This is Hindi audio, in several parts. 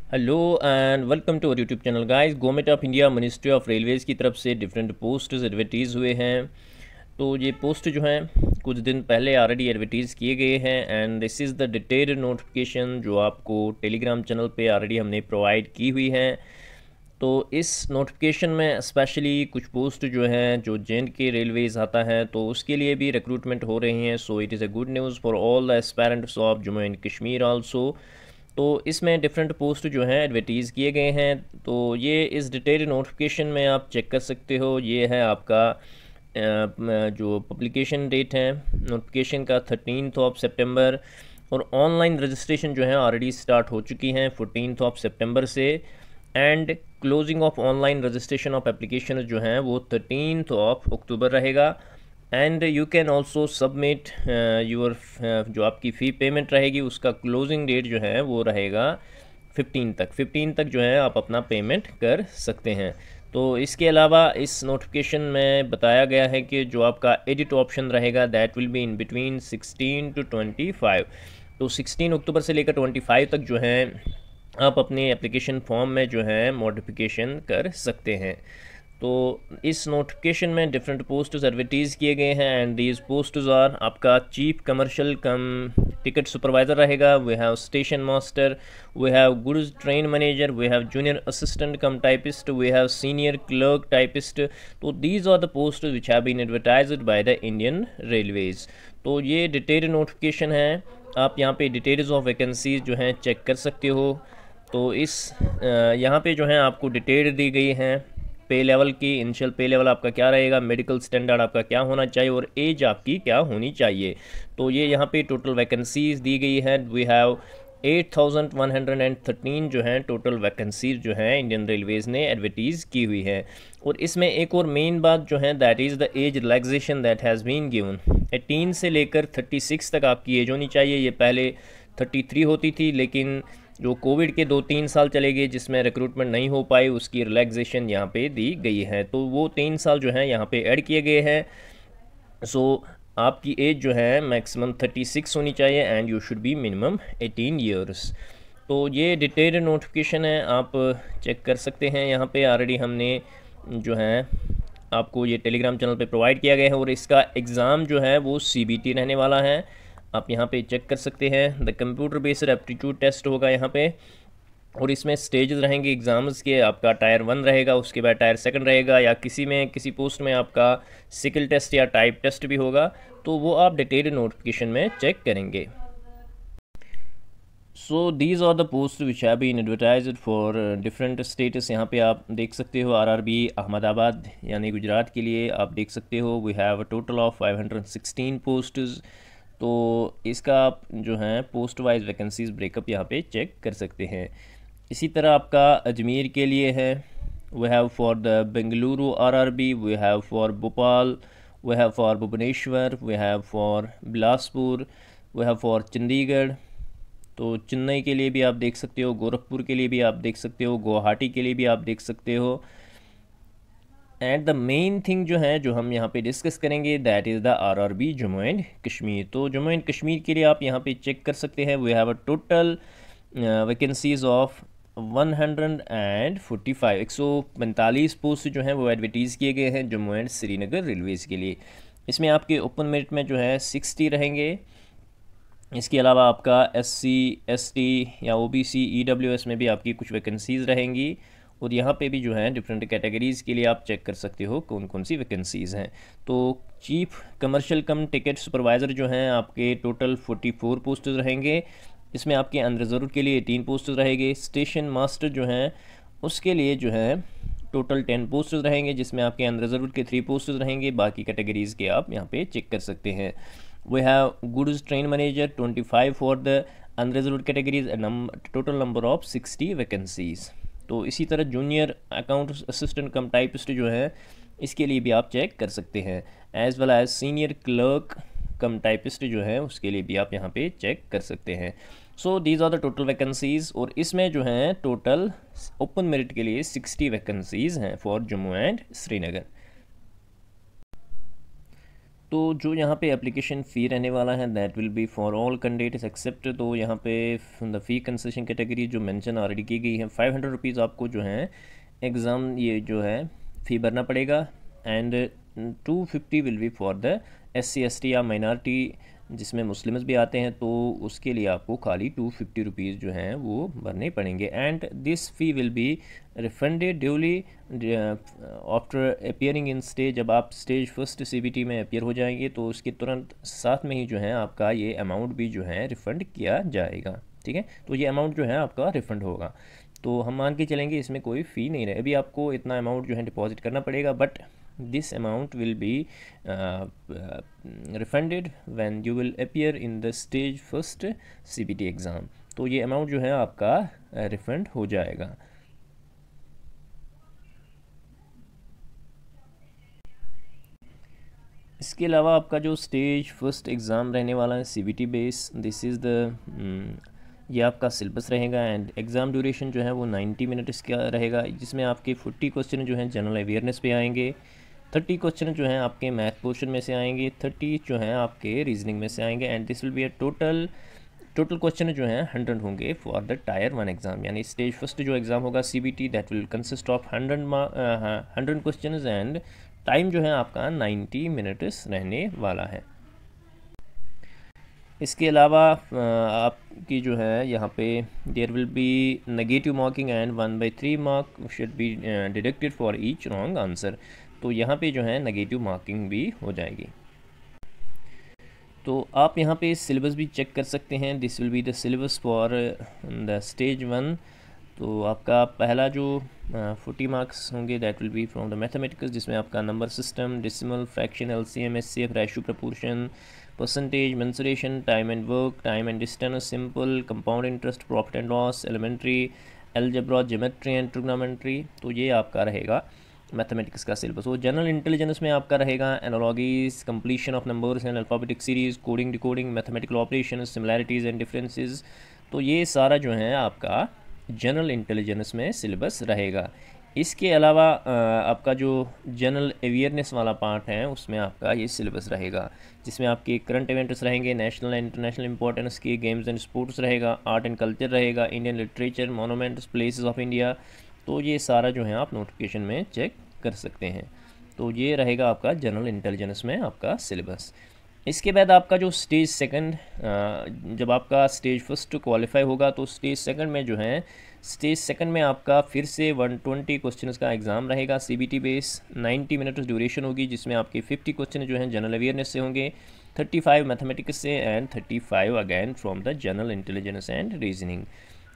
Hello and welcome to our YouTube channel guys. Government of India ministry of railways की तरफ से डिफरेंट पोस्ट्स एडवर्टीज़ हुए हैं। तो ये पोस्ट जो हैं कुछ दिन पहले ऑलरेडी एडवर्टीज़ किए गए हैं and this is the detailed notification जो आपको टेलीग्राम चैनल पे ऑलरेडी हमने प्रोवाइड की हुई है। तो इस नोटिफिकेशन में स्पेशली कुछ पोस्ट जो हैं जो जे.एंड.के रेलवेज़ आता है तो उसके लिए भी रिक्रूटमेंट हो रही हैं। So it is a good news for all the aspirants of Jammu and Kashmir also. तो इसमें डिफरेंट पोस्ट जो हैं एडवर्टीज़ किए गए हैं। तो ये इस डिटेल नोटिफिकेशन में आप चेक कर सकते हो। ये है आपका जो पब्लिकेशन डेट है नोटिफिकेशन का 13 सितंबर और ऑनलाइन रजिस्ट्रेशन जो है ऑलरेडी स्टार्ट हो चुकी हैं 14 सितंबर से and closing of online registration of application जो हैं वो 13 अक्टूबर रहेगा। And you can also submit your जो आपकी फ़ी पेमेंट रहेगी उसका क्लोजिंग डेट जो है वो रहेगा 15 तक जो है आप अपना पेमेंट कर सकते हैं। तो इसके अलावा इस नोटिफिकेशन में बताया गया है कि जो आपका एडिट ऑप्शन रहेगा that will be in between 16 to 25। तो 16 अक्टूबर से लेकर 25 तक जो है आप अपने एप्लीकेशन फॉर्म में जो है मॉडिफिकेशन कर सकते हैं। तो इस नोटिफिकेशन में डिफरेंट पोस्ट्स एडवर्टीज़ किए गए हैं एंड दीज पोस्ट्स आर आपका chief commercial cum ticket supervisor रहेगा, we have station master, we have goods train manager, we have junior assistant cum typist, we have senior clerk typist. तो these are the post which have been advertised by the Indian railways. तो ये डिटेल नोटिफिकेशन है, आप यहाँ पे डिटेल्स ऑफ वैकेंसीज जो हैं चेक कर सकते हो। तो इस यहाँ पे जो है आपको डिटेल दी गई हैं पे लेवल की, इनिशियल पे लेवल आपका क्या रहेगा, मेडिकल स्टैंडर्ड आपका क्या होना चाहिए और एज आपकी क्या होनी चाहिए। तो ये यहाँ पे टोटल वैकेंसीज दी गई है। वी हैव 8113 जो हैं टोटल वैकेंसीज जो हैं इंडियन रेलवेज़ ने एडवर्टीज़ की हुई है। और इसमें एक और मेन बात जो है that is the age relaxation that has been given. 18 से लेकर 36 तक आपकी एज होनी चाहिए। ये पहले 33 होती थी लेकिन जो कोविड के 2-3 साल चले गए जिसमें रिक्रूटमेंट नहीं हो पाई उसकी रिलैक्सेशन यहाँ पे दी गई है। तो वो 3 साल जो है यहाँ पे ऐड किए गए हैं। सो आपकी एज जो है मैक्सिमम 36 होनी चाहिए and you should be minimum 18 years. तो ये डिटेल्ड नोटिफिकेशन है, आप चेक कर सकते हैं। यहाँ पे ऑलरेडी हमने जो है आपको ये टेलीग्राम चैनल पे प्रोवाइड किया गया है और इसका एग्ज़ाम जो है वो CBT रहने वाला है। आप यहाँ पे चेक कर सकते हैं। The computer based aptitude test होगा यहाँ पे और इसमें स्टेजेस रहेंगे एग्ज़ाम्स के। आपका टायर 1 रहेगा, उसके बाद टायर 2 रहेगा या किसी पोस्ट में आपका स्किल टेस्ट या टाइप टेस्ट भी होगा। तो वो आप डिटेल्ड नोटिफिकेशन में चेक करेंगे। So these are the post which have been advertised for different states. यहाँ पे आप देख सकते हो RRB अहमदाबाद यानी गुजरात के लिए आप देख सकते हो we have a total of 516 posts. तो इसका आप जो है पोस्ट वाइज वैकेंसीज ब्रेकअप यहाँ पे चेक कर सकते हैं। इसी तरह आपका अजमेर के लिए है, we have for the Bengaluru RRB, we have for Bhopal, we have for Bhubaneswar, we have for Bilaspur, we have for Chandigarh. तो चेन्नई के लिए भी आप देख सकते हो, गोरखपुर के लिए भी आप देख सकते हो, गुवाहाटी के लिए भी आप देख सकते हो। एंड द मेन थिंग जो है जो हम यहाँ पे डिस्कस करेंगे that is the RRB Jammu and Kashmir. तो जम्मू एंड कश्मीर के लिए आप यहाँ पे चेक कर सकते हैं we have a total vacancies of 145 post जो हैं वो एडवर्टीज़ किए गए हैं जम्मू एंड श्रीनगर रेलवेज़ के लिए। इसमें आपके ओपन मेरिट में जो है 60 रहेंगे। इसके अलावा आपका SC ST या OBC EWS में भी आपकी कुछ वैकेंसीज़ रहेंगी और यहाँ पे भी जो है डिफरेंट कैटेगरीज़ के लिए आप चेक कर सकते हो कौन कौन सी वैकेंसीज़ हैं। तो chief commercial cum ticket supervisor जो हैं आपके टोटल 44 पोस्ट रहेंगे। इसमें आपके अनरिजर्व के लिए 18 पोस्ट रहेंगे। स्टेशन मास्टर जो हैं उसके लिए जो है टोटल 10 पोस्ट रहेंगे जिसमें आपके अनरिजर्व के 3 पोस्ट रहेंगे। बाकी कैटेगरीज़ के आप यहाँ पे चेक कर सकते हैं। We have goods train manager 25 for the unreserved categories, total number of 60 vacancies। तो इसी तरह junior account assistant cum typist जो है इसके लिए भी आप चेक कर सकते हैं। As well as senior clerk cum typist जो है उसके लिए भी आप यहाँ पे चेक कर सकते हैं। So these are the total vacancies और इसमें जो है टोटल ओपन मेरिट के लिए 60 वैकेंसीज़ हैं फॉर जम्मू एंड श्रीनगर। तो जो यहाँ पे एप्लीकेशन फ़ी रहने वाला है that will be for all candidates except, तो यहाँ पे द फ़ी कंसेशन कैटेगरी जो मेंशन ऑलरेडी की गई है 500 रुपीज़ आपको जो है एग्ज़ाम ये जो है फ़ी भरना पड़ेगा। And 250 will be for the SC ST या माइनॉरिटी जिसमें मुस्लिम्स भी आते हैं, तो उसके लिए आपको खाली 250 रुपीज़ जो हैं वो भरने पड़ेंगे। And this fee will be refunded duly after appearing in stage. जब आप स्टेज फर्स्ट CBT में अपियर हो जाएंगे तो उसके तुरंत साथ में ही जो है आपका ये अमाउंट भी जो है रिफ़ंड किया जाएगा। ठीक है, तो ये अमाउंट जो है आपका रिफ़ंड होगा। तो हम मान के चलेंगे इसमें कोई फ़ी नहीं रहे, अभी आपको इतना अमाउंट जो है डिपॉजिट करना पड़ेगा, but this amount will be refunded when you will appear in the stage first CBT exam. तो ये अमाउंट जो है आपका रिफ़ंड हो जाएगा। इसके अलावा आपका जो स्टेज फर्स्ट एग्ज़ाम रहने वाला है CBT base, this is the ये आपका सिलेबस रहेगा। एंड एग्ज़ाम ड्यूरेशन जो है वो 90 मिनट्स का रहेगा, जिसमें आपके 40 क्वेश्चन जो हैं जनरल अवेयरनेस पे आएंगे, 30 क्वेश्चन जो हैं आपके मैथ पोर्शन में से आएंगे, 30 जो हैं आपके रीजनिंग में से आएंगे। And this will be a total question जो हैं 100 होंगे फॉर द टायर 1 एग्ज़ाम। यानी स्टेज फर्स्ट जो एग्ज़ाम होगा CBT that will consist of 100 question and time जो है आपका 90 मिनट्स रहने वाला है। इसके अलावा आपकी जो है यहाँ पे there will be negative marking and 1/3 mark should be deducted for each wrong answer. तो यहाँ पे जो है नेगेटिव मार्किंग भी हो जाएगी। तो आप यहाँ पे सिलेबस भी चेक कर सकते हैं, this will be the syllabus for the stage 1। तो आपका पहला जो 40 मार्क्स होंगे that will be from the mathematics, जिसमें आपका number system, decimal, fraction, LCM, SCF, ratio, proportion, percentage, mensuration, time and work, time and distance, simple, compound interest, profit and loss, elementary, algebra, geometry and trigonometry. तो ये आपका रहेगा मैथमेटिक्स का सिलेबस। वो जनरल इंटेलिजेंस में आपका रहेगा analogies, completion of numbers and alphabetic series, coding, decoding, mathematical operation, similarities and differences. तो ये सारा जो है आपका जनरल इंटेलिजेंस में सिलेबस रहेगा। इसके अलावा आपका जो जनरल अवेयरनेस वाला पार्ट है उसमें आपका ये सिलेबस रहेगा, जिसमें आपके करंट इवेंट्स रहेंगे, नेशनल एंड इंटरनेशनल इंपॉर्टेंस के, गेम्स एंड स्पोर्ट्स रहेगा, आर्ट एंड कल्चर रहेगा, Indian literature, monuments, places of India. तो ये सारा जो है आप नोटिफिकेशन में चेक कर सकते हैं। तो ये रहेगा आपका जनरल इंटेलिजेंस में आपका सिलेबस। इसके बाद आपका जो स्टेज सेकंड, जब आपका स्टेज फर्स्ट क्वालिफाई होगा तो स्टेज सेकंड में जो है स्टेज सेकंड में आपका फिर से 120 क्वेश्चंस का एग्ज़ाम रहेगा CBT बेस, 90 मिनट ड्यूरेशन होगी, जिसमें आपके 50 क्वेश्चन जो हैं जनरल अवेयरनेस से होंगे, 35 मैथमेटिक्स से and 35 again from the general intelligence and reasoning.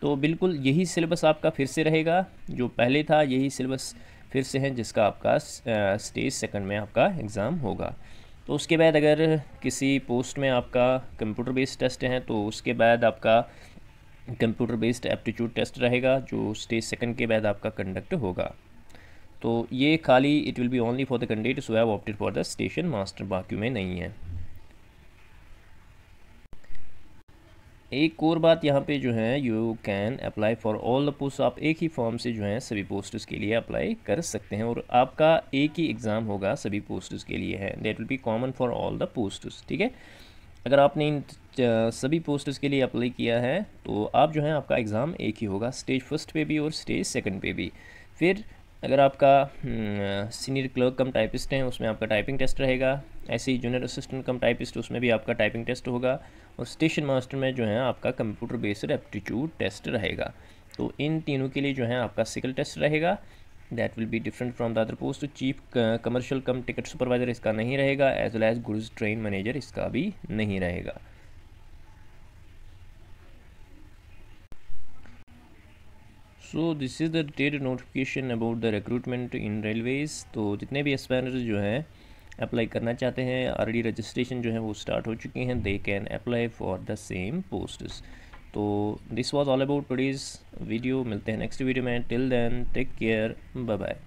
तो बिल्कुल यही सिलेबस आपका फिर से रहेगा, जो पहले था यही सिलेबस फिर से है, जिसका आपका स्टेज सेकंड में आपका एग्ज़ाम होगा। तो उसके बाद अगर किसी पोस्ट में आपका कंप्यूटर बेस्ड टेस्ट है तो उसके बाद आपका कंप्यूटर बेस्ड एप्टीट्यूड टेस्ट रहेगा, जो स्टेज सेकंड के बाद आपका कंडक्ट होगा। तो ये खाली it will be only for the candidates who have opted for the station master, बाकी में नहीं है। एक और बात यहाँ पे जो है, you can apply for all the post. आप एक ही फॉर्म से जो है सभी पोस्ट्स के लिए अप्लाई कर सकते हैं, और आपका एक ही एग्ज़ाम होगा सभी पोस्ट्स के लिए है, that will B common for all the posts. ठीक है, अगर आपने इन सभी पोस्ट्स के लिए अप्लाई किया है तो आप जो है आपका एग्ज़ाम एक ही होगा, स्टेज फर्स्ट पे भी और स्टेज सेकंड पे भी। फिर अगर आपका सीनियर क्लर्क कम टाइपिस्ट हैं उसमें आपका टाइपिंग टेस्ट रहेगा, ऐसे ही जूनियर असिस्टेंट कम टाइपिस्ट उसमें भी आपका टाइपिंग टेस्ट होगा, और स्टेशन मास्टर में जो है आपका कंप्यूटर बेस्ड एप्टीट्यूड टेस्ट रहेगा। तो इन तीनों के लिए जो है आपका सिकल टेस्ट रहेगा, that will be different from the other post. Chief commercial cum ticket supervisor इसका नहीं रहेगा, as well as goods train manager इसका भी नहीं रहेगा। So this is the detailed notification about the recruitment in railways. तो जितने भी एस्पायरेंट्स जो हैं अप्लाई करना चाहते हैं, ऑलरेडी रजिस्ट्रेशन जो है वो स्टार्ट हो चुके हैं, they can apply for the same posts. तो this was all about today's video. मिलते हैं नेक्स्ट वीडियो में, till then take care, bye bye.